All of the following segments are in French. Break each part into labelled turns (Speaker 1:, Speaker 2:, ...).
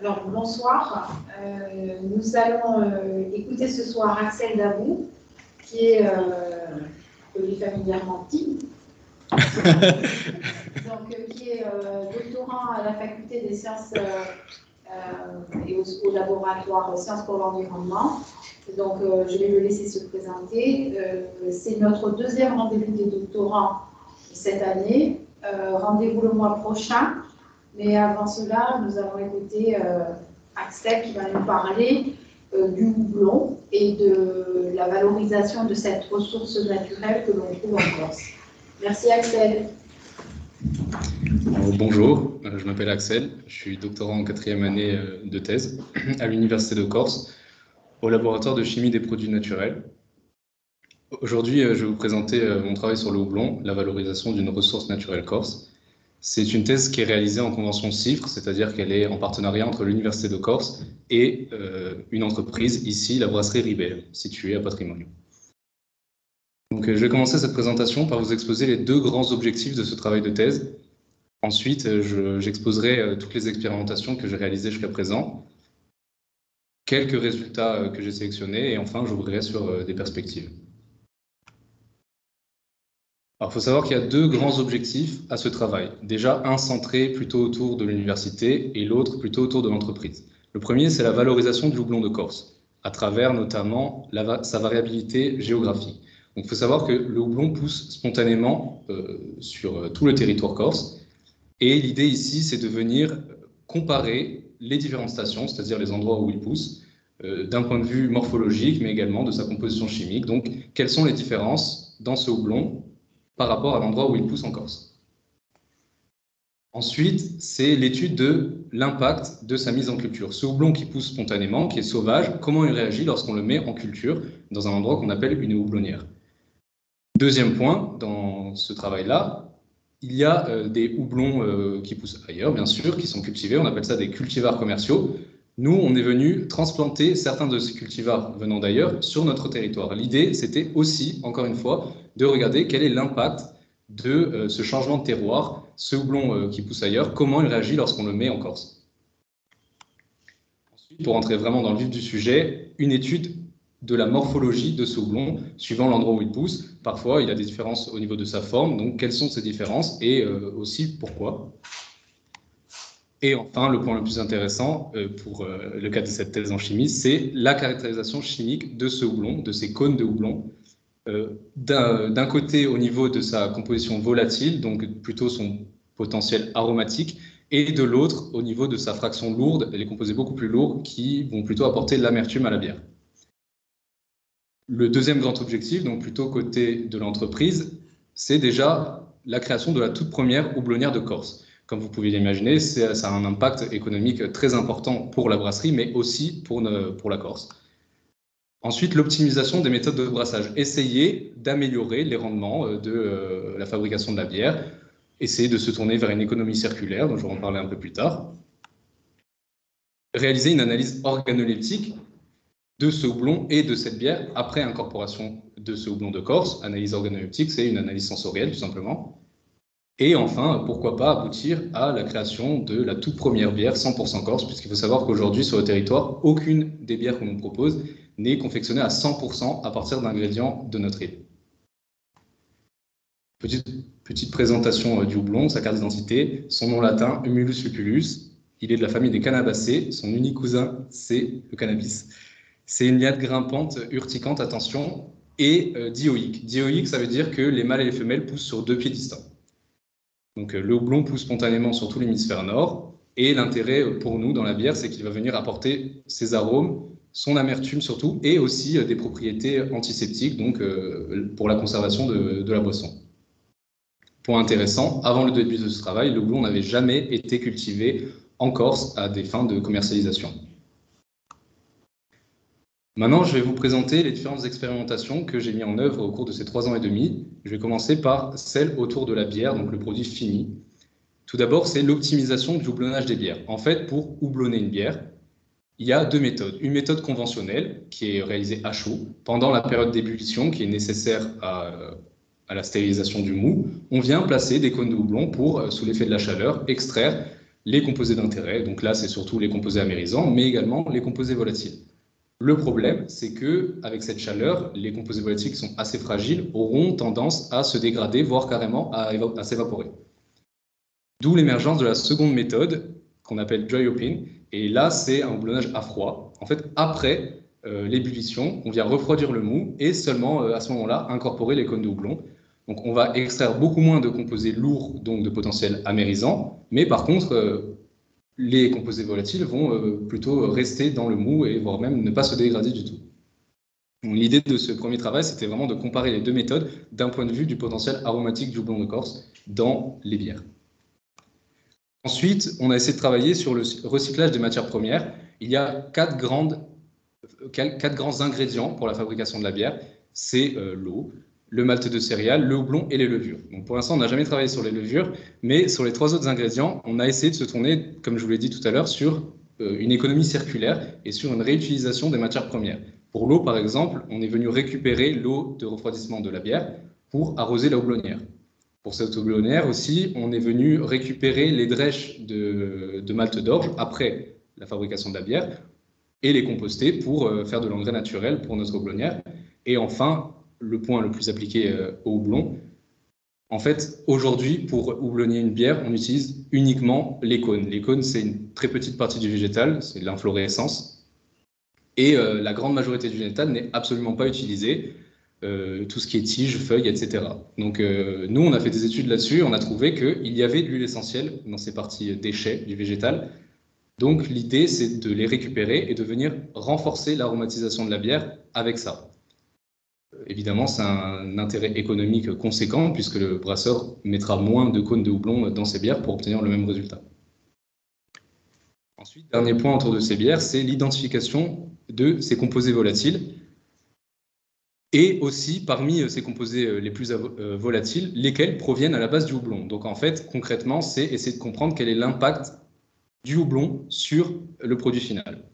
Speaker 1: Alors, bonsoir. Nous allons écouter ce soir Axel Davout, qui est familièrement petit, qui est doctorant à la faculté des sciences et au laboratoire Sciences pour l'environnement. Donc, je vais le laisser se présenter. C'est notre deuxième rendez-vous des doctorants cette année. Rendez-vous le mois prochain. Mais avant cela, nous allons écouter Axel qui va nous parler du houblon et de la valorisation de cette ressource naturelle que l'on trouve en Corse. Merci Axel.
Speaker 2: Bonjour, je m'appelle Axel, je suis doctorant en 4e année de thèse à l'Université de Corse, au laboratoire de chimie des produits naturels. Aujourd'hui, je vais vous présenter mon travail sur le houblon, la valorisation d'une ressource naturelle corse. C'est une thèse qui est réalisée en convention CIFRE, c'est-à-dire qu'elle est en partenariat entre l'Université de Corse et une entreprise, ici la brasserie Ribelle, située à Patrimonio. Donc, je vais commencer cette présentation par vous exposer les deux grands objectifs de ce travail de thèse. Ensuite, j'exposerai toutes les expérimentations que j'ai réalisées jusqu'à présent, quelques résultats que j'ai sélectionnés, et enfin, j'ouvrirai sur des perspectives. Alors, il faut savoir qu'il y a deux grands objectifs à ce travail. Déjà, un centré plutôt autour de l'université et l'autre plutôt autour de l'entreprise. Le premier, c'est la valorisation du houblon de Corse, à travers notamment sa variabilité géographique. Donc, il faut savoir que le houblon pousse spontanément sur tout le territoire corse. Et l'idée ici, c'est de venir comparer les différentes stations, c'est-à-dire les endroits où il pousse, d'un point de vue morphologique, mais également de sa composition chimique. Donc, quelles sont les différences dans ce houblon par rapport à l'endroit où il pousse en Corse. Ensuite, c'est l'étude de l'impact de sa mise en culture. Ce houblon qui pousse spontanément, qui est sauvage, comment il réagit lorsqu'on le met en culture dans un endroit qu'on appelle une houblonnière. Deuxième point, dans ce travail-là, il y a des houblons qui poussent ailleurs, bien sûr, qui sont cultivés, on appelle ça des cultivars commerciaux. Nous, on est venu transplanter certains de ces cultivars venant d'ailleurs sur notre territoire. L'idée, c'était aussi, encore une fois, de regarder quel est l'impact de ce changement de terroir, ce houblon qui pousse ailleurs, comment il réagit lorsqu'on le met en Corse. Ensuite, pour entrer vraiment dans le vif du sujet, une étude de la morphologie de ce houblon, suivant l'endroit où il pousse. Parfois, il y a des différences au niveau de sa forme, donc quelles sont ces différences et aussi pourquoi. Et enfin, le point le plus intéressant pour le cas de cette thèse en chimie, c'est la caractérisation chimique de ce houblon, de ces cônes de houblon. D'un côté, au niveau de sa composition volatile, donc plutôt son potentiel aromatique, et de l'autre, au niveau de sa fraction lourde, les composés beaucoup plus lourds qui vont plutôt apporter l'amertume à la bière. Le deuxième grand objectif, donc plutôt côté de l'entreprise, c'est déjà la création de la toute première houblonnière de Corse. Comme vous pouvez l'imaginer, ça a un impact économique très important pour la brasserie, mais aussi pour la Corse. Ensuite, l'optimisation des méthodes de brassage. Essayer d'améliorer les rendements de la fabrication de la bière. Essayer de se tourner vers une économie circulaire, dont je vais en parler un peu plus tard. Réaliser une analyse organoleptique de ce houblon et de cette bière après incorporation de ce houblon de Corse. Analyse organoleptique, c'est une analyse sensorielle, tout simplement. Et enfin, pourquoi pas aboutir à la création de la toute première bière 100% Corse, puisqu'il faut savoir qu'aujourd'hui, sur le territoire, aucune des bières qu'on nous propose n'est confectionnée à 100% à partir d'ingrédients de notre île. Petite présentation du houblon, sa carte d'identité, son nom latin, Humulus lupulus. Il est de la famille des Cannabacées, son unique cousin, c'est le cannabis. C'est une liane grimpante, urticante, attention, et dioïque. Dioïque, ça veut dire que les mâles et les femelles poussent sur 2 pieds distincts. Donc le houblon pousse spontanément sur tout l'hémisphère nord, et l'intérêt pour nous dans la bière, c'est qu'il va venir apporter ses arômes, son amertume surtout, et aussi des propriétés antiseptiques, donc pour la conservation de la boisson. Point intéressant, avant le début de ce travail, le houblon n'avait jamais été cultivé en Corse à des fins de commercialisation. Maintenant, je vais vous présenter les différentes expérimentations que j'ai mises en œuvre au cours de ces 3 ans et demi. Je vais commencer par celle autour de la bière, donc le produit fini. Tout d'abord, c'est l'optimisation du houblonnage des bières. En fait, pour houblonner une bière, il y a 2 méthodes. Une méthode conventionnelle, qui est réalisée à chaud, pendant la période d'ébullition, qui est nécessaire à la stérilisation du mou. On vient placer des cônes de houblon pour, sous l'effet de la chaleur, extraire les composés d'intérêt. Donc là, c'est surtout les composés amérisants, mais également les composés volatiles. Le problème, c'est qu'avec cette chaleur, les composés volatiles qui sont assez fragiles auront tendance à se dégrader, voire carrément à s'évaporer. D'où l'émergence de la seconde méthode, qu'on appelle dry hopping. Et là, c'est un houblonnage à froid. En fait, après l'ébullition, on vient refroidir le mou et seulement à ce moment-là, incorporer les cônes de houblon. Donc, on va extraire beaucoup moins de composés lourds, donc de potentiel amérisant, mais par contre, les composés volatiles vont plutôt rester dans le mou et voire même ne pas se dégrader du tout. L'idée de ce premier travail, c'était vraiment de comparer les deux méthodes d'un point de vue du potentiel aromatique du houblon de Corse dans les bières. Ensuite, on a essayé de travailler sur le recyclage des matières premières. Il y a quatre grands ingrédients pour la fabrication de la bière. C'est l'eau, le malt de céréales, le houblon et les levures. Donc pour l'instant, on n'a jamais travaillé sur les levures, mais sur les trois autres ingrédients, on a essayé de se tourner, comme je vous l'ai dit tout à l'heure, sur une économie circulaire et sur une réutilisation des matières premières. Pour l'eau, par exemple, on est venu récupérer l'eau de refroidissement de la bière pour arroser la houblonnière. Pour cette houblonnière aussi, on est venu récupérer les drèches de malt d'orge après la fabrication de la bière et les composter pour faire de l'engrais naturel pour notre houblonnière. Et enfin, le point le plus appliqué au houblon, en fait, aujourd'hui, pour houblonner une bière, on utilise uniquement les cônes. Les cônes, c'est une très petite partie du végétal, c'est de l'inflorescence. Et la grande majorité du végétal n'est absolument pas utilisée. Tout ce qui est tiges, feuilles, etc. Donc nous, on a fait des études là-dessus, on a trouvé qu'il y avait de l'huile essentielle dans ces parties déchets du végétal. Donc l'idée, c'est de les récupérer et de venir renforcer l'aromatisation de la bière avec ça. Évidemment, c'est un intérêt économique conséquent puisque le brasseur mettra moins de cônes de houblon dans ses bières pour obtenir le même résultat. Ensuite, dernier point autour de ces bières, c'est l'identification de ces composés volatiles. Et aussi, parmi ces composés les plus volatiles, lesquels proviennent à la base du houblon. Donc en fait, concrètement, c'est essayer de comprendre quel est l'impact du houblon sur le produit final.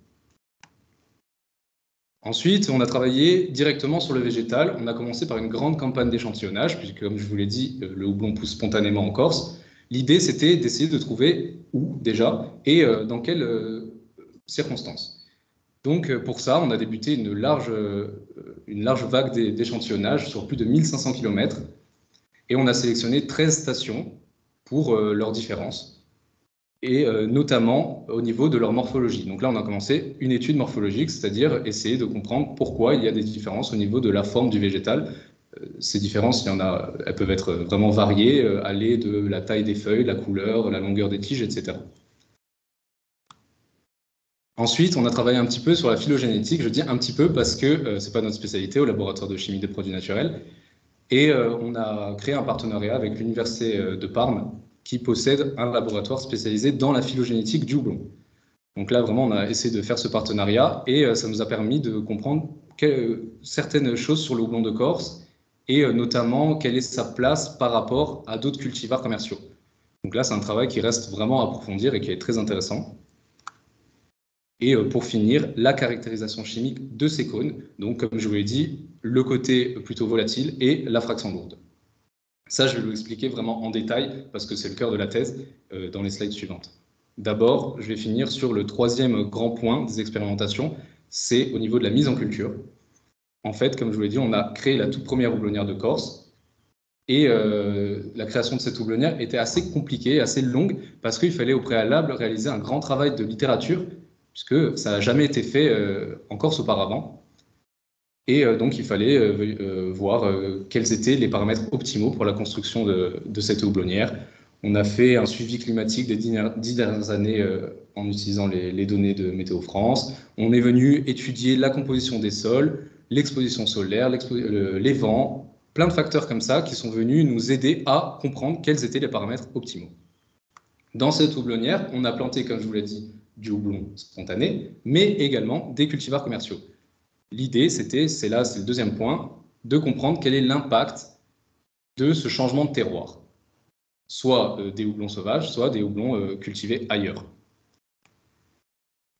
Speaker 2: Ensuite, on a travaillé directement sur le végétal. On a commencé par une grande campagne d'échantillonnage, puisque comme je vous l'ai dit, le houblon pousse spontanément en Corse. L'idée, c'était d'essayer de trouver où déjà et dans quelles circonstances. Donc pour ça, on a débuté une large vague d'échantillonnage sur plus de 1500 km et on a sélectionné 13 stations pour leurs différences et notamment au niveau de leur morphologie. Donc là, on a commencé une étude morphologique, c'est-à-dire essayer de comprendre pourquoi il y a des différences au niveau de la forme du végétal. Ces différences, elles peuvent être vraiment variées, aller de la taille des feuilles, la couleur, la longueur des tiges, etc. Ensuite, on a travaillé un petit peu sur la phylogénétique. Je dis un petit peu parce que ce n'est pas notre spécialité au laboratoire de chimie des produits naturels. Et on a créé un partenariat avec l'Université de Parme qui possède un laboratoire spécialisé dans la phylogénétique du houblon. Donc là, vraiment, on a essayé de faire ce partenariat et ça nous a permis de comprendre certaines choses sur le houblon de Corse et notamment quelle est sa place par rapport à d'autres cultivars commerciaux. Donc là, c'est un travail qui reste vraiment à approfondir et qui est très intéressant. Et pour finir, la caractérisation chimique de ces cônes, donc comme je vous l'ai dit, le côté plutôt volatile et la fraction lourde. Ça, je vais vous expliquer vraiment en détail parce que c'est le cœur de la thèse dans les slides suivantes. D'abord, je vais finir sur le troisième grand point des expérimentations, c'est au niveau de la mise en culture. En fait, comme je vous l'ai dit, on a créé la toute première houblonnière de Corse et la création de cette houblonnière était assez compliquée, assez longue parce qu'il fallait au préalable réaliser un grand travail de littérature puisque ça n'a jamais été fait en Corse auparavant. Et donc, il fallait voir quels étaient les paramètres optimaux pour la construction de cette houblonnière. On a fait un suivi climatique des 10 dernières années en utilisant les données de Météo France. On est venu étudier la composition des sols, l'exposition solaire, les vents, plein de facteurs comme ça qui sont venus nous aider à comprendre quels étaient les paramètres optimaux. Dans cette houblonnière, on a planté, comme je vous l'ai dit, du houblon spontané, mais également des cultivars commerciaux. L'idée, c'est le deuxième point, de comprendre quel est l'impact de ce changement de terroir, soit des houblons sauvages, soit des houblons cultivés ailleurs.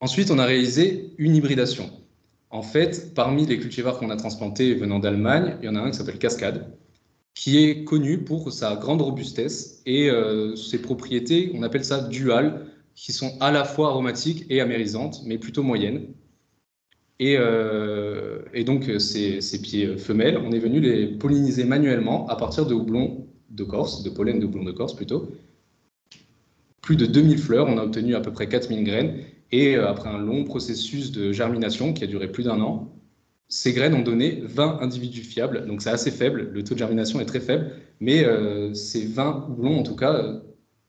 Speaker 2: Ensuite, on a réalisé une hybridation. En fait, parmi les cultivars qu'on a transplantés venant d'Allemagne, il y en a un qui s'appelle Cascade, qui est connu pour sa grande robustesse et ses propriétés, on appelle ça duales, qui sont à la fois aromatiques et amérisantes, mais plutôt moyennes. Et donc, ces pieds femelles, on est venu les polliniser manuellement à partir de houblon de Corse, de pollen de houblon de Corse plutôt. Plus de 2000 fleurs, on a obtenu à peu près 4000 graines. Et après un long processus de germination qui a duré plus d'1 an, ces graines ont donné 20 individus fiables. Donc c'est assez faible, le taux de germination est très faible, mais ces 20 houblons, en tout cas,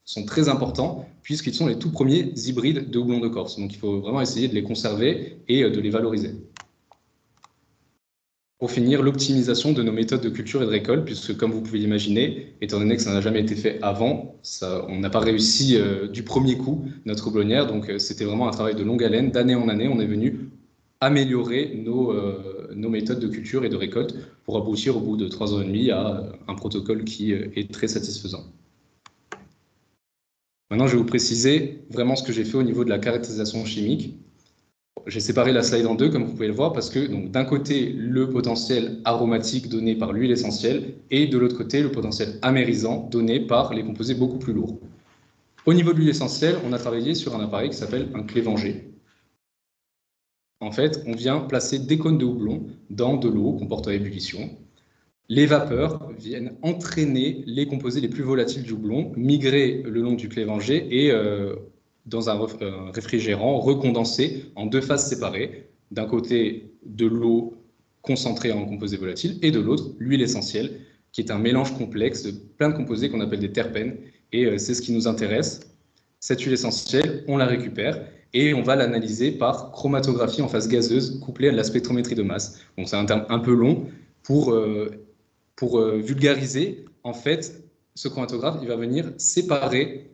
Speaker 2: sont très importants puisqu'ils sont les tout premiers hybrides de houblon de Corse. Donc il faut vraiment essayer de les conserver et de les valoriser. Pour finir, l'optimisation de nos méthodes de culture et de récolte, puisque comme vous pouvez l'imaginer, étant donné que ça n'a jamais été fait avant, on n'a pas réussi du premier coup notre houblonnière, donc c'était vraiment un travail de longue haleine, d'année en année, on est venu améliorer nos méthodes de culture et de récolte pour aboutir au bout de 3 ans et demi à un protocole qui est très satisfaisant. Maintenant, je vais vous préciser vraiment ce que j'ai fait au niveau de la caractérisation chimique. J'ai séparé la slide en deux, comme vous pouvez le voir, parce que d'un côté, le potentiel aromatique donné par l'huile essentielle, et de l'autre côté, le potentiel amérisant donné par les composés beaucoup plus lourds. Au niveau de l'huile essentielle, on a travaillé sur un appareil qui s'appelle un clévanger. En fait, on vient placer des cônes de houblon dans de l'eau qu'on porte à ébullition. Les vapeurs viennent entraîner les composés les plus volatiles du houblon, migrer le long du clévanger et dans un réfrigérant recondensé en 2 phases séparées. D'un côté, de l'eau concentrée en composés volatiles et de l'autre, l'huile essentielle, qui est un mélange complexe de plein de composés qu'on appelle des terpènes. Et c'est ce qui nous intéresse. Cette huile essentielle, on la récupère et on va l'analyser par chromatographie en phase gazeuse couplée à de la spectrométrie de masse. Donc c'est un terme un peu long pour vulgariser. En fait, ce chromatographe, il va venir séparer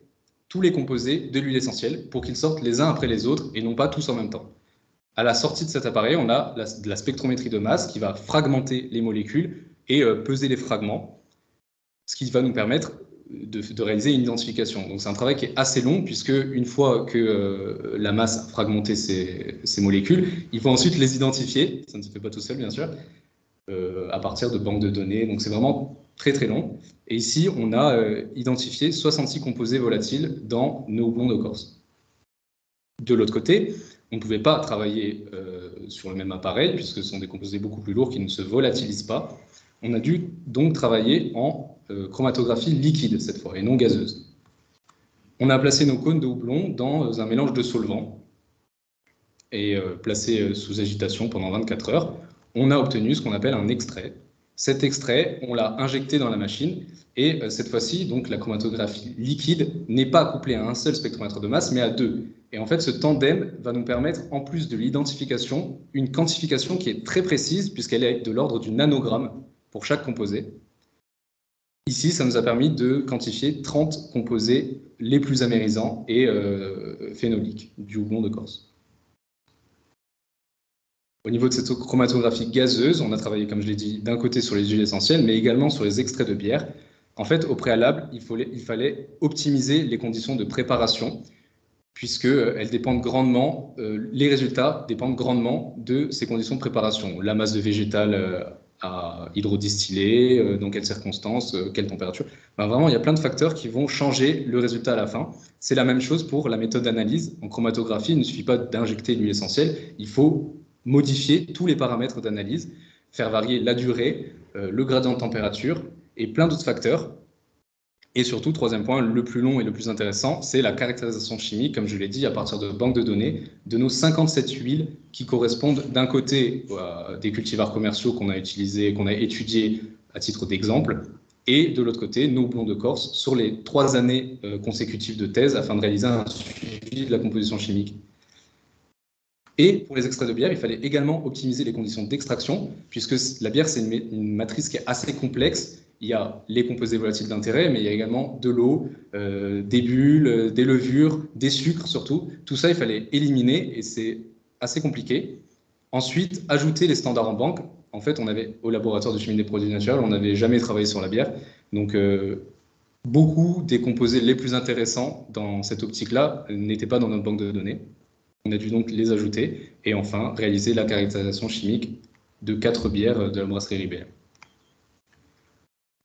Speaker 2: tous les composés de l'huile essentielle pour qu'ils sortent les uns après les autres et non pas tous en même temps. À la sortie de cet appareil, on a de la spectrométrie de masse qui va fragmenter les molécules et peser les fragments, ce qui va nous permettre de réaliser une identification. Donc c'est un travail qui est assez long puisque une fois que la masse a fragmenté ces molécules, il faut ensuite les identifier, ça ne se fait pas tout seul bien sûr, à partir de banques de données. Donc c'est vraiment très très long. Et ici, on a identifié 66 composés volatiles dans nos houblons de Corse. De l'autre côté, on ne pouvait pas travailler sur le même appareil puisque ce sont des composés beaucoup plus lourds qui ne se volatilisent pas. On a dû donc travailler en chromatographie liquide cette fois et non gazeuse. On a placé nos cônes de houblon dans un mélange de solvants et placé sous agitation pendant 24 heures. On a obtenu ce qu'on appelle un extrait. Cet extrait, on l'a injecté dans la machine et cette fois-ci, donc la chromatographie liquide n'est pas couplée à un seul spectromètre de masse, mais à 2. Et en fait, ce tandem va nous permettre, en plus de l'identification, une quantification qui est très précise puisqu'elle est de l'ordre du nanogramme pour chaque composé. Ici, ça nous a permis de quantifier 30 composés les plus amérisants et phénoliques du houblon de Corse. Au niveau de cette chromatographie gazeuse, on a travaillé, comme je l'ai dit, d'un côté sur les huiles essentielles, mais également sur les extraits de bière. En fait, au préalable, il fallait optimiser les conditions de préparation, puisqu'elles dépendent grandement, les résultats dépendent grandement de ces conditions de préparation. La masse de végétal à hydrodistiller, dans quelles circonstances, quelle température. Ben vraiment, il y a plein de facteurs qui vont changer le résultat à la fin. C'est la même chose pour la méthode d'analyse. En chromatographie, il ne suffit pas d'injecter l'huile essentielle, il faut modifier tous les paramètres d'analyse, faire varier la durée, le gradient de température et plein d'autres facteurs. Et surtout, troisième point, le plus long et le plus intéressant, c'est la caractérisation chimique, comme je l'ai dit, à partir de banques de données, de nos 57 huiles qui correspondent d'un côté à des cultivars commerciaux qu'on a utilisés, qu'on a étudiés à titre d'exemple, et de l'autre côté, nos houblons de Corse sur les 3 années consécutives de thèse afin de réaliser un suivi de la composition chimique. Et pour les extraits de bière, il fallait également optimiser les conditions d'extraction, puisque la bière, c'est une matrice qui est assez complexe. Il y a les composés volatiles d'intérêt, mais il y a également de l'eau, des bulles, des levures, des sucres surtout. Tout ça, il fallait éliminer et c'est assez compliqué. Ensuite, ajouter les standards en banque. En fait, au laboratoire de chimie des produits naturels, on n'avait jamais travaillé sur la bière. Donc, beaucoup des composés les plus intéressants dans cette optique-là n'étaient pas dans notre banque de données. On a dû donc les ajouter et enfin réaliser la caractérisation chimique de 4 bières de la brasserie Ribet.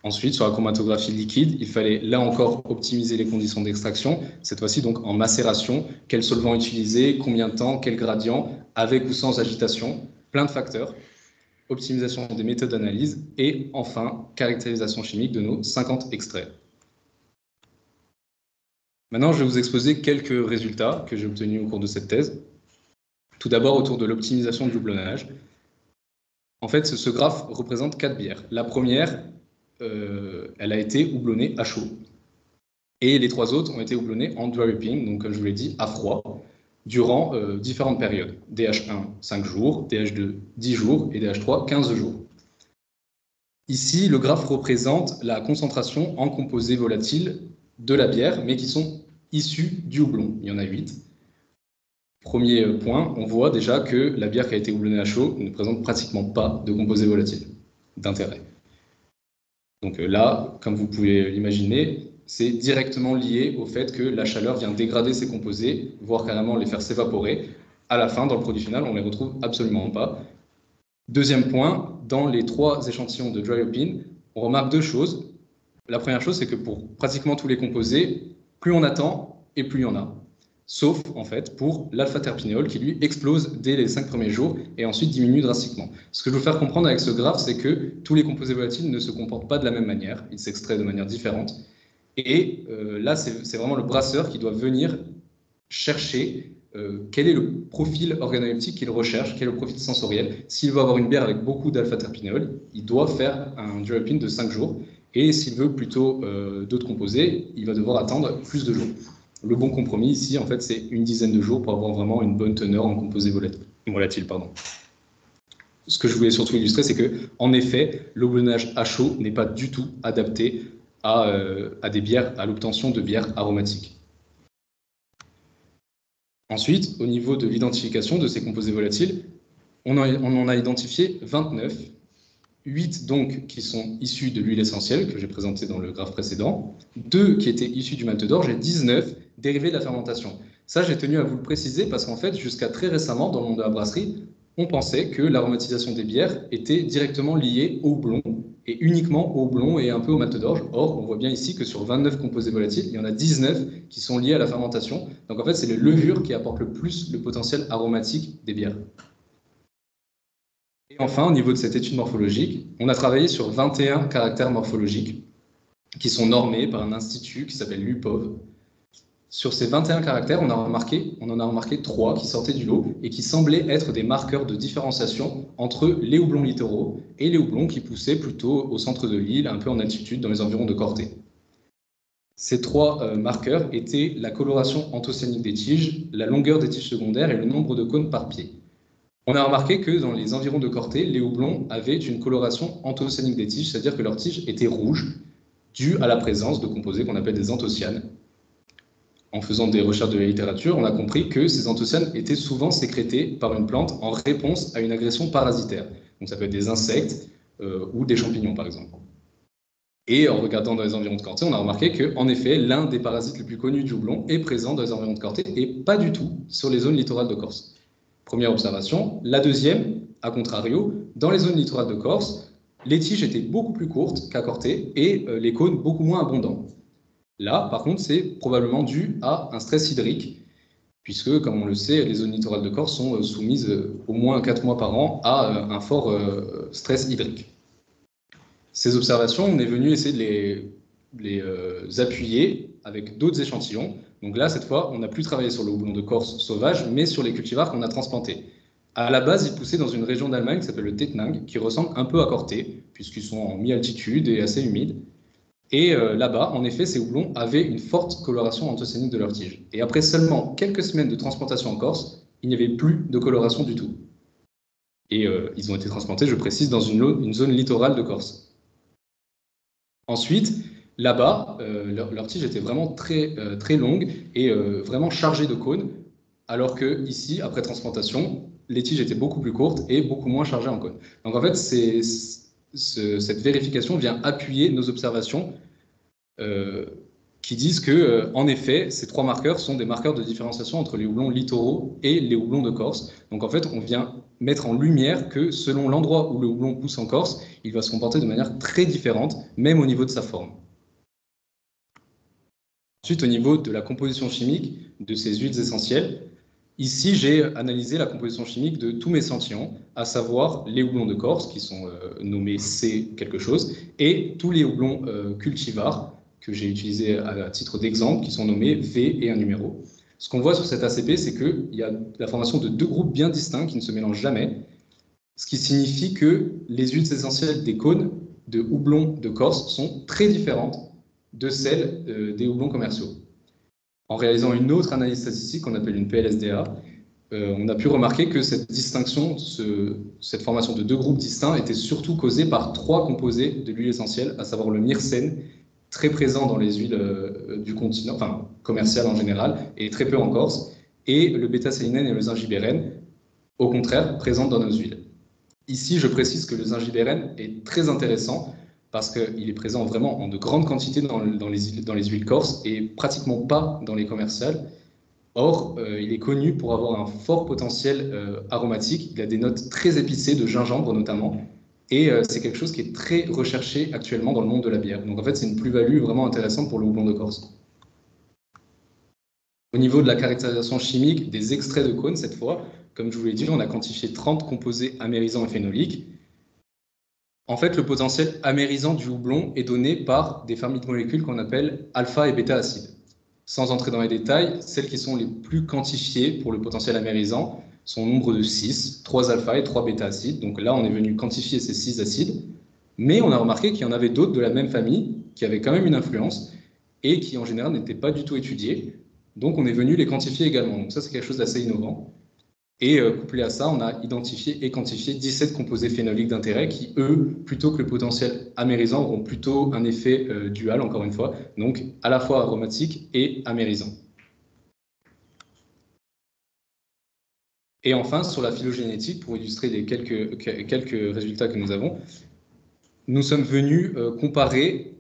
Speaker 2: Ensuite, sur la chromatographie liquide, il fallait là encore optimiser les conditions d'extraction, cette fois-ci donc en macération, quel solvant utiliser, combien de temps, quel gradient, avec ou sans agitation, plein de facteurs, optimisation des méthodes d'analyse et enfin caractérisation chimique de nos 50 extraits. Maintenant, je vais vous exposer quelques résultats que j'ai obtenus au cours de cette thèse. Tout d'abord autour de l'optimisation du houblonnage. En fait, ce graphe représente 4 bières. La première, elle a été houblonnée à chaud. Et les 3 autres ont été houblonnés en dry hopping, donc comme je vous l'ai dit, à froid, durant différentes périodes. DH1, 5 jours, DH2, 10 jours et DH3, 15 jours. Ici, le graphe représente la concentration en composés volatiles de la bière, mais qui sont issus du houblon. Il y en a 8. Premier point, on voit déjà que la bière qui a été houblonnée à chaud ne présente pratiquement pas de composés volatiles d'intérêt. Donc là, comme vous pouvez l'imaginer, c'est directement lié au fait que la chaleur vient dégrader ces composés, voire carrément les faire s'évaporer. À la fin, dans le produit final, on ne les retrouve absolument pas. Deuxième point, dans les 3 échantillons de dry hopping, on remarque 2 choses. La première chose, c'est que pour pratiquement tous les composés, plus on attend et plus il y en a. Sauf, en fait, pour l'alpha-terpinéol qui, lui, explose dès les 5 premiers jours et ensuite diminue drastiquement. Ce que je veux faire comprendre avec ce graphe, c'est que tous les composés volatiles ne se comportent pas de la même manière. Ils s'extraient de manière différente. Et là, c'est vraiment le brasseur qui doit venir chercher quel est le profil organoleptique qu'il recherche, quel est le profil sensoriel. S'il veut avoir une bière avec beaucoup d'alpha-terpinéol, il doit faire un dry hopping de 5 jours. Et s'il veut plutôt d'autres composés, il va devoir attendre plus de jours. Le bon compromis ici, en fait, c'est une dizaine de jours pour avoir vraiment une bonne teneur en composés volatiles. Ce que je voulais surtout illustrer, c'est que, en effet, le houblonnage à chaud n'est pas du tout adapté à des bières, à l'obtention de bières aromatiques. Ensuite, au niveau de l'identification de ces composés volatiles, on en a identifié 29. 8 donc qui sont issus de l'huile essentielle que j'ai présenté dans le graphe précédent, 2 qui étaient issus du malt d'orge et 19 dérivés de la fermentation. Ça, j'ai tenu à vous le préciser parce qu'en fait, jusqu'à très récemment, dans le monde de la brasserie, on pensait que l'aromatisation des bières était directement liée au houblon et uniquement au houblon et un peu au malt d'orge. Or, on voit bien ici que sur 29 composés volatiles, il y en a 19 qui sont liés à la fermentation. Donc en fait, c'est les levures qui apportent le plus le potentiel aromatique des bières. Et enfin, au niveau de cette étude morphologique, on a travaillé sur 21 caractères morphologiques qui sont normés par un institut qui s'appelle l'UPOV. Sur ces 21 caractères, on en a remarqué 3 qui sortaient du lot et qui semblaient être des marqueurs de différenciation entre les houblons littoraux et les houblons qui poussaient plutôt au centre de l'île, un peu en altitude, dans les environs de Corté. Ces 3 marqueurs étaient la coloration anthocéanique des tiges, la longueur des tiges secondaires et le nombre de cônes par pied. On a remarqué que dans les environs de Corté, les houblons avaient une coloration anthocéanique des tiges, c'est-à-dire que leurs tiges étaient rouges, due à la présence de composés qu'on appelle des anthocyanes. En faisant des recherches de la littérature, on a compris que ces anthocyanes étaient souvent sécrétés par une plante en réponse à une agression parasitaire. Donc ça peut être des insectes ou des champignons, par exemple. Et en regardant dans les environs de Corté, on a remarqué qu'en effet, l'un des parasites les plus connus du houblon est présent dans les environs de Corté et pas du tout sur les zones littorales de Corse. Première observation. La deuxième, à contrario, dans les zones littorales de Corse, les tiges étaient beaucoup plus courtes qu'à Corté et les cônes beaucoup moins abondants. Là, par contre, c'est probablement dû à un stress hydrique, puisque, comme on le sait, les zones littorales de Corse sont soumises au moins 4 mois par an à un fort stress hydrique. Ces observations, on est venu essayer de les appuyer avec d'autres échantillons. Donc là, cette fois, on n'a plus travaillé sur le houblon de Corse sauvage, mais sur les cultivars qu'on a transplantés. À la base, ils poussaient dans une région d'Allemagne qui s'appelle le Tettnang, qui ressemble un peu à Corté, puisqu'ils sont en mi-altitude et assez humides. Et là-bas, en effet, ces houblons avaient une forte coloration anthocéanique de leurs tiges. Et après seulement quelques semaines de transplantation en Corse, il n'y avait plus de coloration du tout. Et ils ont été transplantés, je précise, dans une zone littorale de Corse. Ensuite, là-bas, leurs tiges étaient vraiment très longues et vraiment chargées de cônes, alors que ici, après transplantation, les tiges étaient beaucoup plus courtes et beaucoup moins chargées en cônes. Donc en fait, cette vérification vient appuyer nos observations qui disent que, en effet, ces 3 marqueurs sont des marqueurs de différenciation entre les houblons littoraux et les houblons de Corse. Donc en fait, on vient mettre en lumière que selon l'endroit où le houblon pousse en Corse, il va se comporter de manière très différente, même au niveau de sa forme. Ensuite, au niveau de la composition chimique de ces huiles essentielles, ici, j'ai analysé la composition chimique de tous mes échantillons, à savoir les houblons de Corse, qui sont nommés C quelque chose, et tous les houblons cultivars, que j'ai utilisés à titre d'exemple, qui sont nommés V et un numéro. Ce qu'on voit sur cet ACP, c'est qu'il y a la formation de 2 groupes bien distincts qui ne se mélangent jamais, ce qui signifie que les huiles essentielles des cônes de houblons de Corse sont très différentes de celles des houblons commerciaux. En réalisant une autre analyse statistique qu'on appelle une PLSDA, on a pu remarquer que cette distinction, cette formation de 2 groupes distincts était surtout causée par 3 composés de l'huile essentielle, à savoir le myrcène, très présent dans les huiles du continent, enfin commerciales en général, et très peu en Corse, et le bêta-sélinène et le zingibérène, au contraire, présents dans nos huiles. Ici, je précise que le zingibérène est très intéressant parce qu'il est présent vraiment en de grandes quantités dans les huiles corses et pratiquement pas dans les commerciales. Or, il est connu pour avoir un fort potentiel aromatique. Il a des notes très épicées de gingembre notamment. Et c'est quelque chose qui est très recherché actuellement dans le monde de la bière. Donc en fait, c'est une plus-value vraiment intéressante pour le houblon de Corse. Au niveau de la caractérisation chimique des extraits de cône, cette fois, comme je vous l'ai dit, on a quantifié 30 composés amérisants et phénoliques. En fait, le potentiel amérisant du houblon est donné par des familles de molécules qu'on appelle alpha et bêta-acides. Sans entrer dans les détails, celles qui sont les plus quantifiées pour le potentiel amérisant sont au nombre de 6, 3 alpha et 3 bêta-acides. Donc là, on est venu quantifier ces 6 acides, mais on a remarqué qu'il y en avait d'autres de la même famille qui avaient quand même une influence et qui en général n'étaient pas du tout étudiés. Donc on est venu les quantifier également. Donc ça, c'est quelque chose d'assez innovant. Et couplé à ça, on a identifié et quantifié 17 composés phénoliques d'intérêt qui, eux, plutôt que le potentiel amérisant, auront plutôt un effet dual, encore une fois, donc à la fois aromatique et amérisant. Et enfin, sur la phylogénétique, pour illustrer les quelques résultats que nous avons, nous sommes venus comparer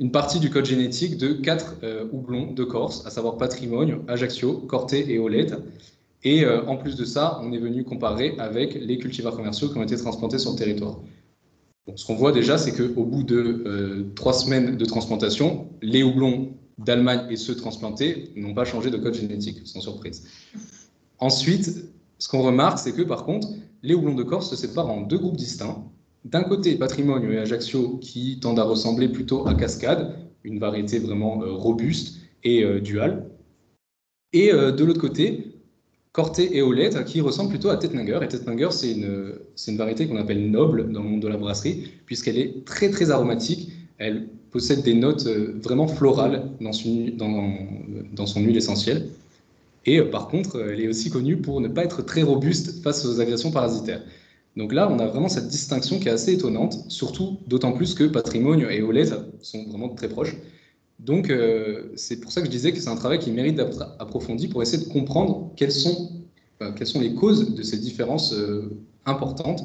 Speaker 2: une partie du code génétique de 4 houblons de Corse, à savoir Patrimoine, Ajaccio, Corté et Olette. Et en plus de ça, on est venu comparer avec les cultivars commerciaux qui ont été transplantés sur le territoire. Donc, ce qu'on voit déjà, c'est qu'au bout de 3 semaines de transplantation, les houblons d'Allemagne et ceux transplantés n'ont pas changé de code génétique, sans surprise. Ensuite, ce qu'on remarque, c'est que par contre, les houblons de Corse se séparent en 2 groupes distincts. D'un côté, Patrimoine et Ajaccio qui tendent à ressembler plutôt à Cascade, une variété vraiment robuste et duale. Et de l'autre côté, Corté et Olette qui ressemblent plutôt à Tettnanger. Et Tettnanger, c'est une variété qu'on appelle noble dans le monde de la brasserie, puisqu'elle est très très aromatique. Elle possède des notes vraiment florales dans son huile essentielle. Et par contre, elle est aussi connue pour ne pas être très robuste face aux agressions parasitaires. Donc là, on a vraiment cette distinction qui est assez étonnante, surtout d'autant plus que Patrimoine et Olette sont vraiment très proches. Donc, c'est pour ça que je disais que c'est un travail qui mérite d'être approfondi pour essayer de comprendre quelles sont les causes de ces différences importantes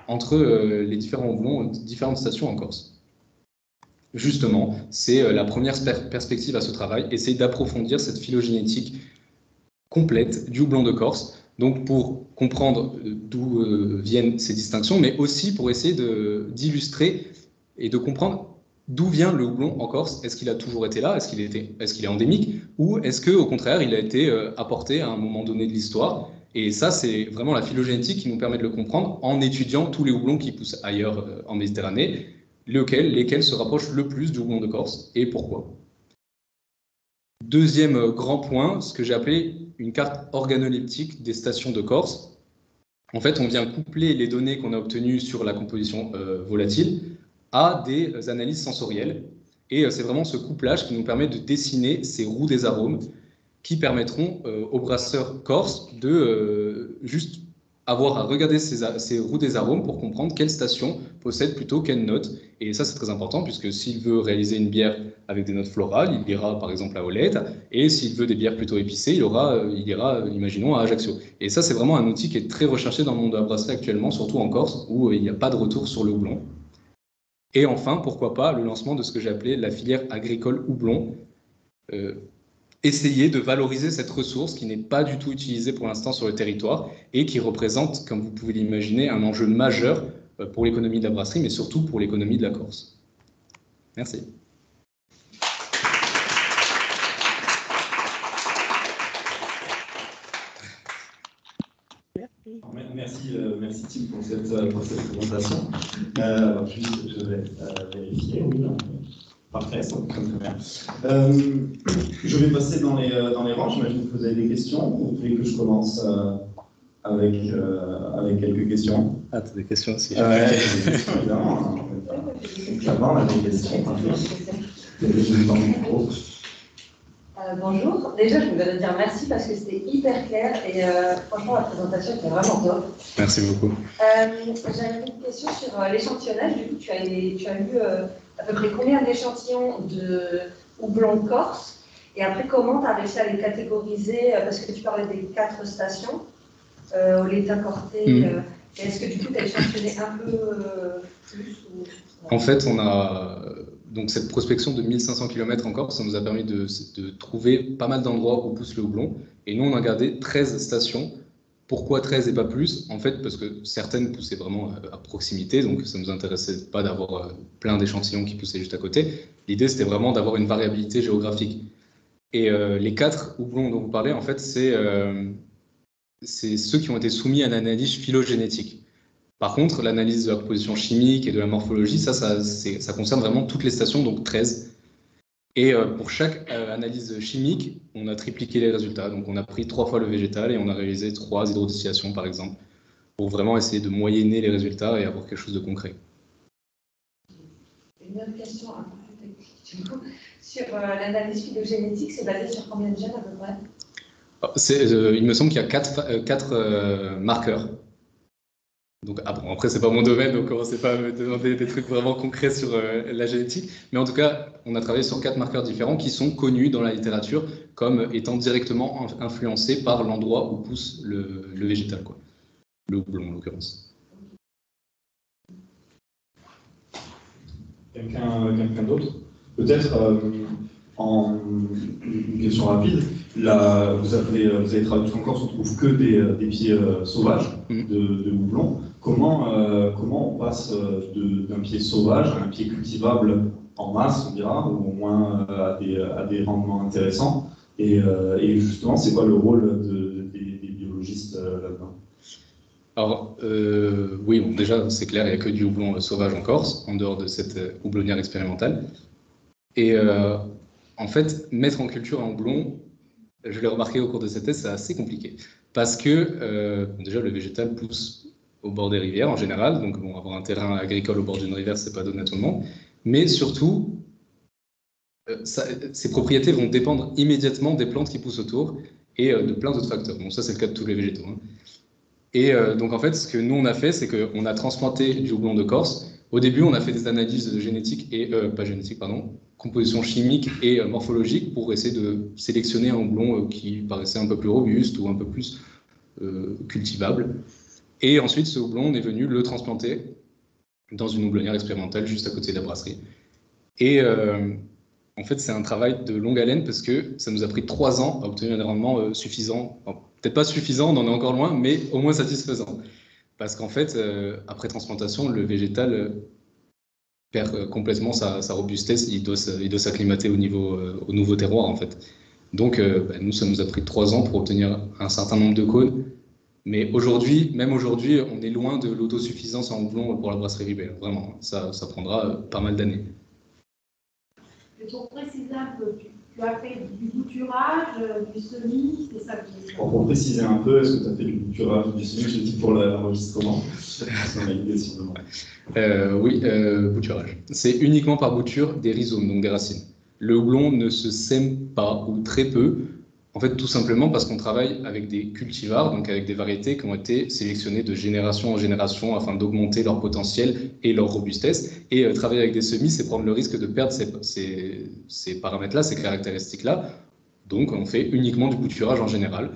Speaker 2: entre les différents houblons, différentes stations en Corse. Justement, c'est la première perspective à ce travail, essayer d'approfondir cette phylogénétique complète du houblon de Corse, donc pour comprendre d'où viennent ces distinctions, mais aussi pour essayer d'illustrer et de comprendre d'où vient le houblon en Corse. Est-ce qu'il a toujours été là? Est-ce qu'il est endémique? Ou est-ce qu'au contraire, il a été apporté à un moment donné de l'histoire? Et ça, c'est vraiment la phylogénétique qui nous permet de le comprendre en étudiant tous les houblons qui poussent ailleurs en Méditerranée, lesquels se rapprochent le plus du houblon de Corse et pourquoi. Deuxième grand point, ce que j'ai appelé une carte organoleptique des stations de Corse. En fait, on vient coupler les données qu'on a obtenues sur la composition volatile à des analyses sensorielles. Et c'est vraiment ce couplage qui nous permet de dessiner ces roues des arômes qui permettront aux brasseurs corses de juste avoir à regarder ces roues des arômes pour comprendre quelle station possède plutôt quelle note. Et ça, c'est très important, puisque s'il veut réaliser une bière avec des notes florales, il ira par exemple à Olette, et s'il veut des bières plutôt épicées, il ira, imaginons, à Ajaccio. Et ça, c'est vraiment un outil qui est très recherché dans le monde de la brasserie actuellement, surtout en Corse, où il n'y a pas de retour sur le houblon. Et enfin, pourquoi pas, le lancement de ce que j'ai appelé la filière agricole houblon. Essayer de valoriser cette ressource qui n'est pas du tout utilisée pour l'instant sur le territoire et qui représente, comme vous pouvez l'imaginer, un enjeu majeur pour l'économie de la brasserie, mais surtout pour l'économie de la Corse. Merci.
Speaker 3: Merci Tim pour cette présentation. Je vais vérifier, oui, parfait, ça va très bien. Je vais passer dans les rangs, j'imagine que vous avez des questions, ou vous voulez que je commence avec quelques questions?
Speaker 2: Ah, tu as des questions aussi.
Speaker 3: Des questions, évidemment. Clairement, on a des questions.
Speaker 4: Bonjour. Déjà, je voudrais dire merci parce que c'était hyper clair et franchement, la présentation était vraiment top.
Speaker 2: Merci beaucoup.
Speaker 4: J'avais une question sur l'échantillonnage. Du coup, tu as eu à peu près combien d'échantillons de houblon de Corse? Et après, comment tu as réussi à les catégoriser? Parce que tu parlais des 4 stations, au Létin Corté. Est-ce que du coup, tu as échantillonné un peu plus
Speaker 2: En fait, on a donc cette prospection de 1500 km en Corse, ça nous a permis de trouver pas mal d'endroits où pousse le houblon. Et nous, on a gardé 13 stations. Pourquoi 13 et pas plus? En fait, parce que certaines poussaient vraiment à proximité, donc ça ne nous intéressait pas d'avoir plein d'échantillons qui poussaient juste à côté. L'idée, c'était vraiment d'avoir une variabilité géographique. Et les 4 houblons dont vous parlez, en fait, c'est ceux qui ont été soumis à une analyse phylogénétique. Par contre, l'analyse de la composition chimique et de la morphologie, ça concerne vraiment toutes les stations, donc 13. Et pour chaque analyse chimique, on a tripliqué les résultats. Donc on a pris 3 fois le végétal et on a réalisé 3 hydrodistillations, par exemple, pour vraiment essayer de moyenner les résultats et avoir quelque chose de concret.
Speaker 4: Une autre question un peu plus technique, du coup. Sur l'analyse phylogénétique, c'est basé sur combien de gènes à peu près?
Speaker 2: Il me semble qu'il y a 4 marqueurs. Donc, après, c'est pas mon domaine, donc commencez pas à me demander des trucs vraiment concrets sur la génétique. Mais en tout cas, on a travaillé sur 4 marqueurs différents qui sont connus dans la littérature comme étant directement influencés par l'endroit où pousse le végétal, quoi. Le houblon, en l'occurrence.
Speaker 3: Quelqu'un d'autre? Peut-être une question rapide. Là, vous avez traduit en Corse, on trouve que des pieds sauvages de houblon. Comment on passe d'un pied sauvage à un pied cultivable en masse, on dira, ou au moins à des rendements intéressants? Et justement, c'est quoi le rôle des biologistes là-dedans?
Speaker 2: Alors, oui, bon, déjà, c'est clair, il n'y a que du houblon sauvage en Corse, en dehors de cette houblonnière expérimentale. Et en fait, mettre en culture un houblon, je l'ai remarqué au cours de cette thèse, c'est assez compliqué. Parce que, déjà, le végétal pousse au bord des rivières en général. Donc, bon, avoir un terrain agricole au bord d'une rivière, c'est pas donné à tout le monde. Mais surtout, ces propriétés vont dépendre immédiatement des plantes qui poussent autour et de plein d'autres facteurs. Bon, ça, c'est le cas de tous les végétaux, hein. Et donc, en fait, ce que nous, on a fait, c'est qu'on a transplanté du houblon de Corse. Au début, on a fait des analyses génétiques et, composition chimique et morphologique pour essayer de sélectionner un houblon qui paraissait un peu plus robuste ou un peu plus cultivable. Et ensuite, ce houblon, on est venu le transplanter dans une houblonnière expérimentale juste à côté de la brasserie. Et en fait, c'est un travail de longue haleine parce que ça nous a pris 3 ans à obtenir un rendement suffisant. Bon, peut-être pas suffisant, on en est encore loin, mais au moins satisfaisant. Parce qu'en fait, après transplantation, le végétal perd complètement sa robustesse, il doit s'acclimater au nouveau terroir, en fait. Donc, nous, ça nous a pris 3 ans pour obtenir un certain nombre de cônes. Mais même aujourd'hui, on est loin de l'autosuffisance en houblon pour la brasserie Ribet. Vraiment, ça prendra pas mal d'années.
Speaker 1: Et pour préciser un peu, tu as fait du bouturage, du semis, c'est ça que je veux dire.
Speaker 3: Pour préciser un peu, est-ce que tu as fait du bouturage, du semis? Je dis pour l'enregistrement.
Speaker 2: Oui, bouturage. C'est uniquement par bouture des rhizomes, donc des racines. Le houblon ne se sème pas, ou très peu, en fait tout simplement parce qu'on travaille avec des cultivars, donc avec des variétés qui ont été sélectionnées de génération en génération afin d'augmenter leur potentiel et leur robustesse. Et travailler avec des semis, c'est prendre le risque de perdre ces paramètres-là, ces caractéristiques-là. Donc on fait uniquement du bouturage en général.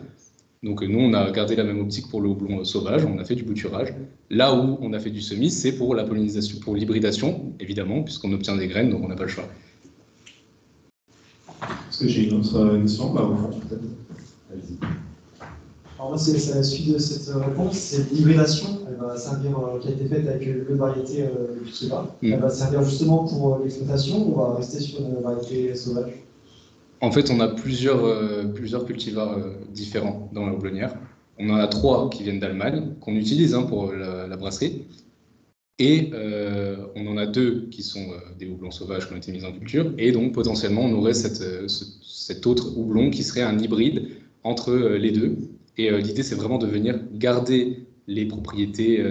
Speaker 2: Donc nous, on a gardé la même optique pour le houblon sauvage, on a fait du bouturage. Là où on a fait du semis, c'est pour la pollinisation, pour l'hybridation, évidemment, puisqu'on obtient des graines, donc on n'a pas le choix.
Speaker 3: Est-ce que j'ai une autre question là, au fond, peut-être? Allez-y.
Speaker 5: Alors moi, c'est la suite de cette réponse, c'est l'hybridation, elle va servir, qui a été faite avec une variété de cultivar. Elle va servir justement pour l'exploitation ou on va rester sur une variété sauvage?
Speaker 2: En fait, on a plusieurs cultivars différents dans la houblonnière. On en a 3 qui viennent d'Allemagne, qu'on utilise pour la brasserie. Et on en a 2 qui sont des houblons sauvages qui ont été mis en culture. Et donc, potentiellement, on aurait cet autre houblon qui serait un hybride entre les deux. Et l'idée, c'est vraiment de venir garder les propriétés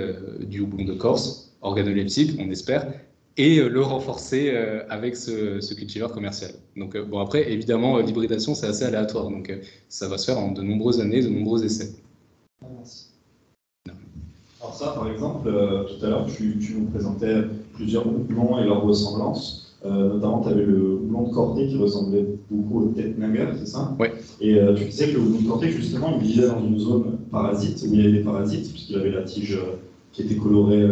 Speaker 2: du houblon de Corse, organoleptique, on espère, et le renforcer avec ce cultivar commercial. Donc, bon, après, évidemment, l'hybridation, c'est assez aléatoire. Donc, ça va se faire en de nombreuses années, de nombreux essais.
Speaker 5: Merci.
Speaker 3: Alors ça, par exemple, tout à l'heure, tu nous présentais plusieurs houblons et leurs ressemblances. Notamment, tu avais le houblon de Corté qui ressemblait beaucoup au Tettnanger, c'est ça?
Speaker 2: Oui.
Speaker 3: Et tu disais que le houblon de Corté, justement, il vivait dans une zone parasite, où il y avait des parasites, puisqu'il avait la tige qui était colorée,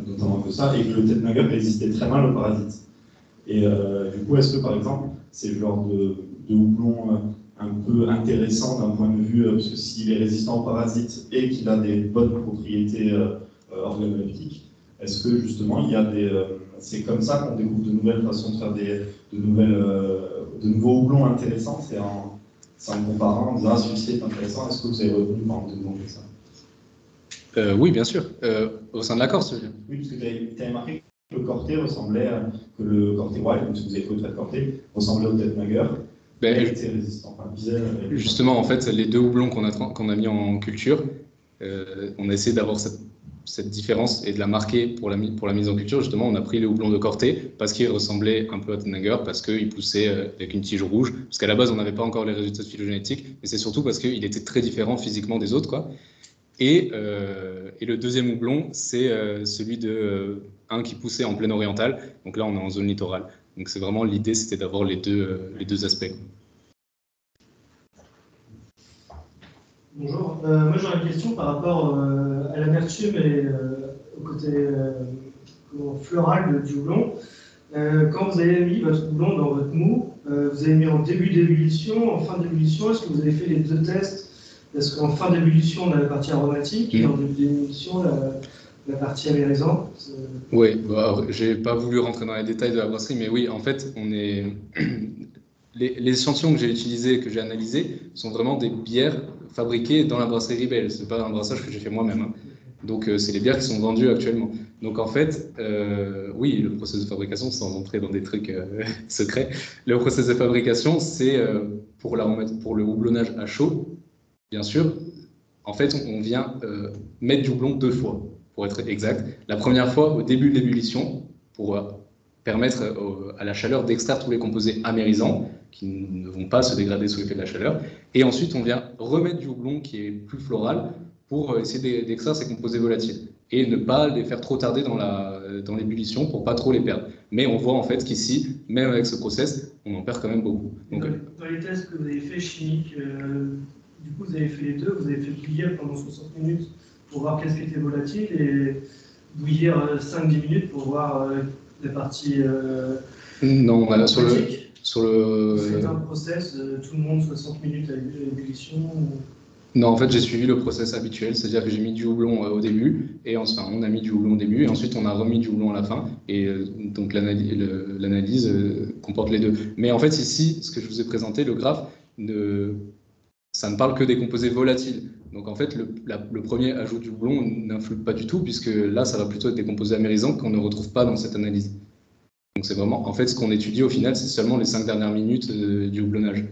Speaker 3: notamment de ça, et que le Tettnanger résistait très mal aux parasites. Et du coup, est-ce que, par exemple, c'est le genre de houblon un peu intéressant d'un point de vue, parce que s'il est résistant aux parasites et qu'il a des bonnes propriétés organoleptiques, est-ce que justement il y a c'est comme ça qu'on découvre de nouvelles façons de faire de nouveaux houblons intéressants, c'est en comparant, en disant ah, celui-ci est intéressant, est-ce que vous avez retenu par exemple de demander ça?
Speaker 2: Oui, bien sûr, au sein de la Corse.
Speaker 3: Oui, parce que tu avais marqué que le Corté ressemblait, que le Corté Wild, parce que vous avez fait le Corté, ressemblait au Tettnanger.
Speaker 2: Justement, en fait, les 2 houblons qu'on a mis en culture, on a essayé d'avoir cette différence et de la marquer pour la mise en culture. Justement, on a pris le houblon de Corté parce qu'il ressemblait un peu à Tettnanger, parce qu'il poussait avec une tige rouge, parce qu'à la base, on n'avait pas encore les résultats phylogénétiques, mais c'est surtout parce qu'il était très différent physiquement des autres, quoi. Et le deuxième houblon, c'est celui de un qui poussait en plaine orientale. Donc là, on est en zone littorale. Donc c'est vraiment l'idée, c'était d'avoir les deux aspects.
Speaker 6: Bonjour, moi j'aurais une question par rapport à l'amertume et au côté floral du houblon. Quand vous avez mis votre houblon dans votre mou, vous avez mis en début d'ébullition, en fin d'ébullition, est-ce que vous avez fait les 2 tests? Parce qu'en fin d'ébullition, on a la partie aromatique, et en début d'ébullition, la partie amérisante.
Speaker 2: Oui, bah, j'ai pas voulu rentrer dans les détails de la brasserie, mais oui, en fait, les échantillons que j'ai utilisés, que j'ai analysés, sont vraiment des bières fabriquées dans la brasserie Ribelle. C'est pas un brassage que j'ai fait moi-même. Donc, c'est les bières qui sont vendues actuellement. Donc, en fait, oui, le processus de fabrication, sans entrer dans des trucs secrets, le processus de fabrication, c'est pour le houblonnage à chaud, bien sûr. En fait, on vient mettre du houblon 2 fois, pour être exact. La première fois, au début de l'ébullition, pour permettre à la chaleur d'extraire tous les composés amérisants qui ne vont pas se dégrader sous l'effet de la chaleur. Et ensuite, on vient remettre du houblon qui est plus floral pour essayer d'extraire ces composés volatiles et ne pas les faire trop tarder dans l'ébullition pour pas trop les perdre. Mais on voit en fait qu'ici, même avec ce process, on en perd quand même beaucoup. Donc,
Speaker 6: dans les tests que vous avez fait chimiques, du coup vous avez fait les 2, vous avez fait bouillir pendant 60 minutes pour voir qu'est-ce qui était volatile et bouillir 5-10 minutes pour voir la partie
Speaker 2: non, voilà, sur le...
Speaker 6: Vous faites un process, tout le monde 60 minutes à l'ébullition
Speaker 2: Non, en fait, j'ai suivi le process habituel, c'est-à-dire que j'ai mis du houblon au début, et enfin, on a mis du houblon au début, et ensuite on a remis du houblon à la fin, et donc l'analyse comporte les 2. Mais en fait, ici, ce que je vous ai présenté, le graphe, ça ne parle que des composés volatiles. Donc en fait, le premier ajout du houblon n'influe pas du tout, puisque là, ça va plutôt être des composés amérisants qu'on ne retrouve pas dans cette analyse. Donc c'est vraiment, en fait, ce qu'on étudie au final, c'est seulement les 5 dernières minutes du houblonnage.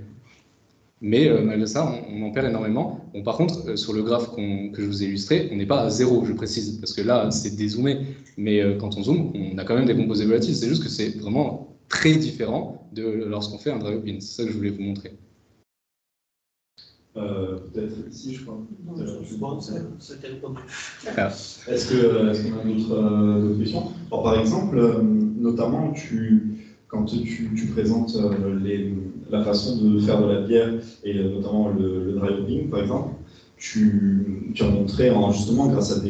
Speaker 2: Mais malgré ça, on en perd énormément. Bon, par contre, sur le graphe que je vous ai illustré, on n'est pas à 0, je précise, parce que là, c'est dézoomé. Mais quand on zoome, on a quand même des composés volatiles. C'est juste que c'est vraiment très différent de lorsqu'on fait un dry hopping. C'est ça que je voulais vous montrer.
Speaker 3: Peut-être ici, je crois.
Speaker 6: C'était répondu.
Speaker 3: Est-ce qu'on a d'autres questions? Alors, par exemple, notamment, quand tu présentes la façon de faire de la bière, et notamment le dry hopping, par exemple, tu as montré, justement, grâce à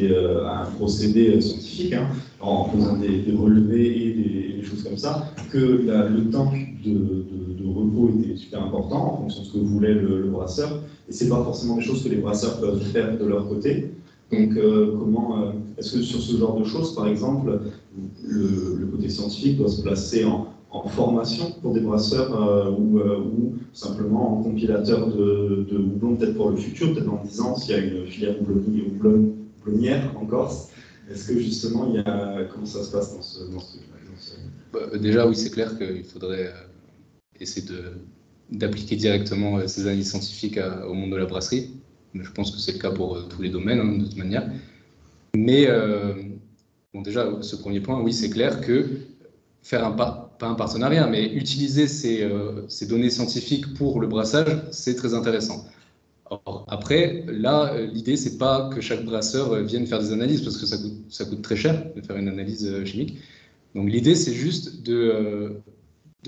Speaker 3: un procédé scientifique, hein, en faisant des relevés et des choses comme ça, que le temps de repos était super important en fonction de ce que voulait le brasseur. Et ce n'est pas forcément des choses que les brasseurs peuvent faire de leur côté. Donc, est-ce que sur ce genre de choses, par exemple, le côté scientifique doit se placer en formation pour des brasseurs ou simplement en compilateur de houblon, peut-être pour le futur, peut-être dans 10 ans, s'il y a une filière houblonnière en Corse. Est-ce que justement, comment ça se passe dans ce truc-là?
Speaker 2: Déjà, oui, c'est clair qu'il faudrait essayer d'appliquer directement ces analyses scientifiques au monde de la brasserie. Je pense que c'est le cas pour tous les domaines, hein, de toute manière. Mais bon, déjà, ce premier point, oui, c'est clair que faire pas un partenariat, mais utiliser ces données scientifiques pour le brassage, c'est très intéressant. Or, après, là, l'idée, c'est pas que chaque brasseur vienne faire des analyses, parce que ça coûte très cher de faire une analyse chimique. Donc l'idée, c'est juste de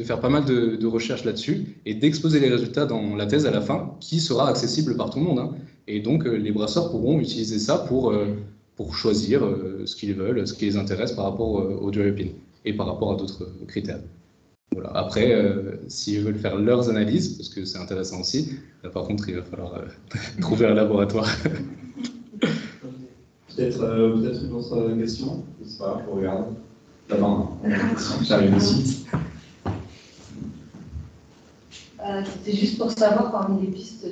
Speaker 2: faire pas mal de recherches là-dessus et d'exposer les résultats dans la thèse à la fin, qui sera accessible par tout le monde, hein. Et donc, les brasseurs pourront utiliser ça pour choisir ce qu'ils veulent, ce qui les intéresse par rapport au European et par rapport à d'autres critères. Voilà. Après, s'ils veulent faire leurs analyses, parce que c'est intéressant aussi, là, par contre, il va falloir trouver un laboratoire.
Speaker 3: Peut-être une autre question? Je ne sais pas, je regarde. Là-bas, j'arrive aussi.
Speaker 4: C'était juste pour savoir, parmi les pistes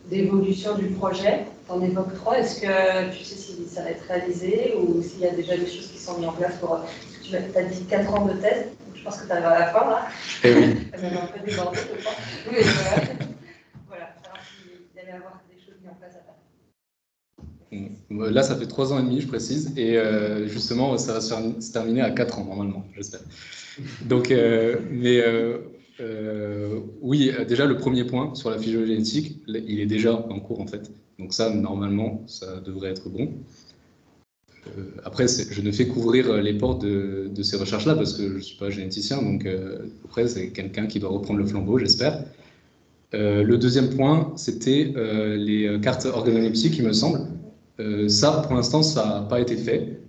Speaker 4: d'évolution du projet, tu en évoques 3, est-ce que tu sais si ça va être réalisé ou s'il y a déjà des choses qui sont mises en place pour... Tu as dit 4 ans de thèse, donc je pense que tu arrives à la fin, là.
Speaker 2: Eh oui.
Speaker 4: Elle m'avait un peu débordé, je pense. Mais voilà, savoir s'il allait y avoir des choses mises en place à faire.
Speaker 2: Là, ça fait 3 ans et demi, je précise, et justement, ça va se terminer à 4 ans, normalement, j'espère. Donc, oui, déjà, le premier point sur la physiogénétique, il est déjà en cours, en fait. Donc ça, normalement, ça devrait être bon. Après, je ne fais qu'ouvrir les portes de ces recherches-là, parce que je ne suis pas généticien, donc après, c'est quelqu'un qui doit reprendre le flambeau, j'espère. Le deuxième point, c'était les cartes organoleptiques, il me semble. Ça, pour l'instant, ça n'a pas été fait.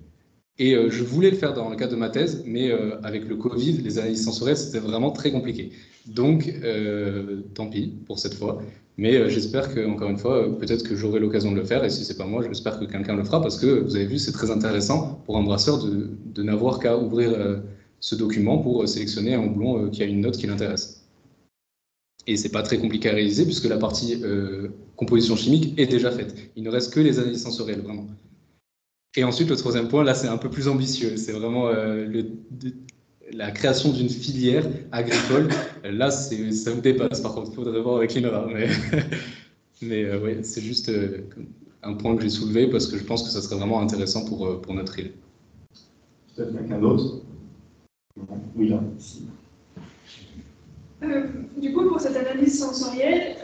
Speaker 2: Et je voulais le faire dans le cadre de ma thèse, mais avec le Covid, les analyses sensorielles, c'était vraiment très compliqué. Donc, tant pis pour cette fois. Mais j'espère que, encore une fois, peut-être que j'aurai l'occasion de le faire. Et si c'est pas moi, j'espère que quelqu'un le fera, parce que vous avez vu, c'est très intéressant pour un brasseur de n'avoir qu'à ouvrir ce document pour sélectionner un houblon qui a une note qui l'intéresse. Et c'est pas très compliqué à réaliser, puisque la partie composition chimique est déjà faite. Il ne reste que les analyses sensorielles, vraiment. Et ensuite, le troisième point, là, c'est un peu plus ambitieux. C'est vraiment la création d'une filière agricole. Là, ça me dépasse. Par contre, il faudrait voir avec l'INRA. Mais oui, c'est juste un point que j'ai soulevé parce que je pense que ça serait vraiment intéressant pour notre île.
Speaker 3: Peut-être quelqu'un d'autre? Oui, là.
Speaker 7: Du coup, pour cette analyse sensorielle,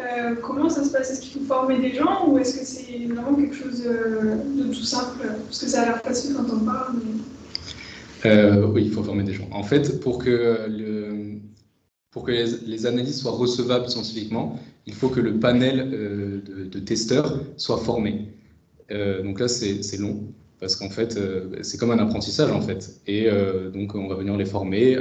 Speaker 7: comment ça se passe? Est-ce qu'il faut former des gens ou est-ce que c'est vraiment quelque chose de tout simple? Parce que ça a l'air facile quand on parle. Mais...
Speaker 2: Oui, il faut former des gens. En fait, pour que les analyses soient recevables scientifiquement, il faut que le panel de testeurs soit formé. Donc là, c'est long, parce qu'en fait, c'est comme un apprentissage, en fait. Et donc, on va venir les former.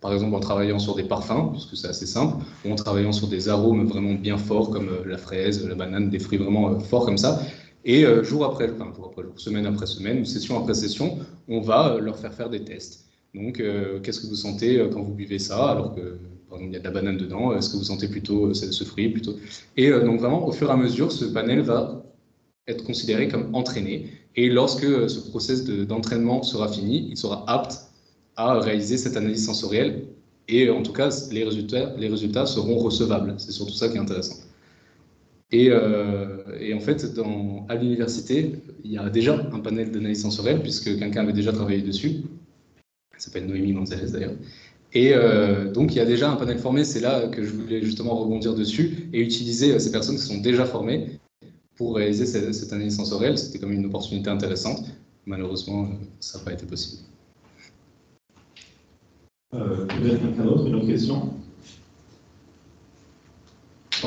Speaker 2: Par exemple, en travaillant sur des parfums, puisque c'est assez simple, ou en travaillant sur des arômes vraiment bien forts, comme la fraise, la banane, des fruits vraiment forts comme ça. Et jour après jour, semaine après semaine, ou session après session, on va leur faire des tests. Donc, qu'est-ce que vous sentez quand vous buvez ça, alors que, par exemple, il y a de la banane dedans, est-ce que vous sentez plutôt ce fruit plutôt... Et donc, vraiment, au fur et à mesure, ce panel va être considéré comme entraîné. Et lorsque ce process d'entraînement sera fini, il sera apte à réaliser cette analyse sensorielle et en tout cas les résultats seront recevables. C'est surtout ça qui est intéressant. Et en fait, à l'université, il y a déjà un panel d'analyse sensorielle puisque quelqu'un avait déjà travaillé dessus. Elle s'appelle Noémie Gonzalez d'ailleurs. Et donc il y a déjà un panel formé, c'est là que je voulais justement rebondir dessus et utiliser ces personnes qui sont déjà formées pour réaliser cette analyse sensorielle. C'était comme une opportunité intéressante. Malheureusement, ça n'a pas été possible.
Speaker 3: Peut-être quelqu'un d'autre, une autre question?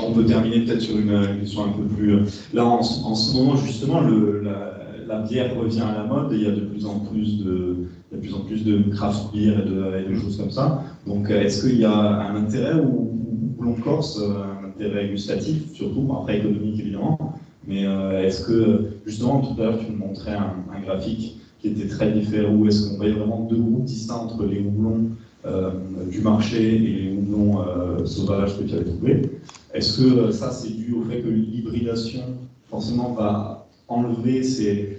Speaker 3: On peut terminer peut-être sur une question un peu plus... Là, en ce moment, justement, la bière revient à la mode et il y a de plus en plus de craft beer et de choses comme ça. Donc, est-ce qu'il y a un intérêt ou houblon corse, un intérêt gustatif, surtout, après économique évidemment, mais est-ce que, justement, tout à l'heure, tu me montrais un graphique qui était très différent, où est-ce qu'on voyait vraiment deux groupes distincts entre les houblons du marché et les houblons sauvages que tu avais trouvés. Est-ce que ça, c'est dû au fait que l'hybridation, forcément, va enlever c'est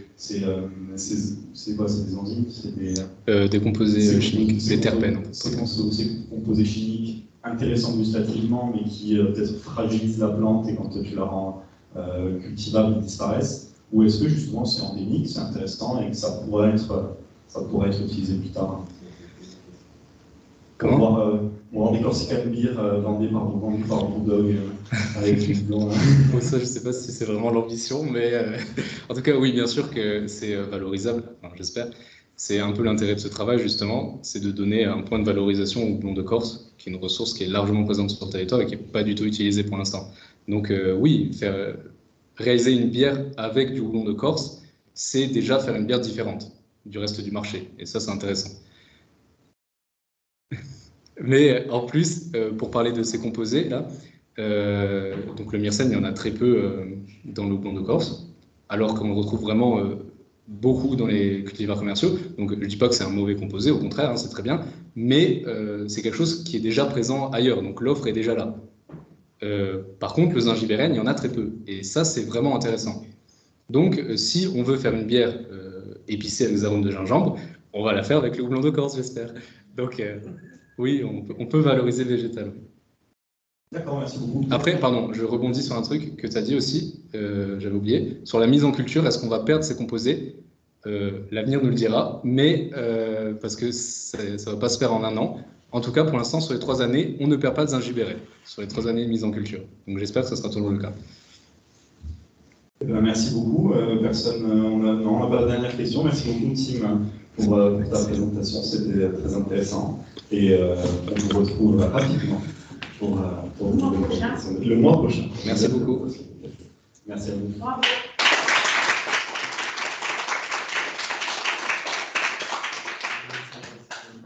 Speaker 3: quoi? C'est des enzymes? C'est
Speaker 2: des composés chimiques, des terpènes.
Speaker 3: Ces composés chimiques intéressants gustativement, mais qui peut-être fragilisent la plante et quand tu la rends cultivable, ils disparaissent. Ou est-ce que justement c'est endémique, c'est intéressant et que ça pourrait être utilisé plus tard?
Speaker 2: Comment?
Speaker 3: Pour voir des Corsican beer vendus par Bulldog avec du blanc.
Speaker 2: Bon, ça, je ne sais pas si c'est vraiment l'ambition, mais en tout cas, oui, bien sûr que c'est valorisable, enfin, j'espère. C'est un peu l'intérêt de ce travail, justement, c'est de donner un point de valorisation au houblon de Corse, qui est une ressource qui est largement présente sur le territoire et qui n'est pas du tout utilisée pour l'instant. Donc oui, réaliser une bière avec du houblon de Corse, c'est déjà faire une bière différente du reste du marché. Et ça, c'est intéressant. Mais en plus, pour parler de ces composés, là, donc le myrcène, il y en a très peu dans le houblon de Corse, alors qu'on le retrouve vraiment beaucoup dans les cultivars commerciaux. Donc je ne dis pas que c'est un mauvais composé, au contraire, hein, c'est très bien, mais c'est quelque chose qui est déjà présent ailleurs, donc l'offre est déjà là. Par contre, le zingibérène, il y en a très peu, et ça, c'est vraiment intéressant. Donc, si on veut faire une bière épicée avec des arômes de gingembre, on va la faire avec le houblon de Corse, j'espère. Donc, oui, on peut valoriser le végétal.
Speaker 3: D'accord, merci beaucoup.
Speaker 2: Après, pardon, je rebondis sur un truc que tu as dit aussi, j'avais oublié. Sur la mise en culture, est-ce qu'on va perdre ces composés? L'avenir nous le dira, mais parce que ça ne va pas se faire en un an. En tout cas, pour l'instant, sur les 3 années, on ne perd pas de zingibérène, sur les 3 années de mise en culture. Donc j'espère que ça sera toujours le cas.
Speaker 3: Merci beaucoup. On n'a pas de dernière question. Merci beaucoup, Tim, pour ta présentation. C'était très intéressant. Et on vous retrouve rapidement pour le mois prochain.
Speaker 2: Merci beaucoup.
Speaker 3: Merci à vous.
Speaker 1: Bravo.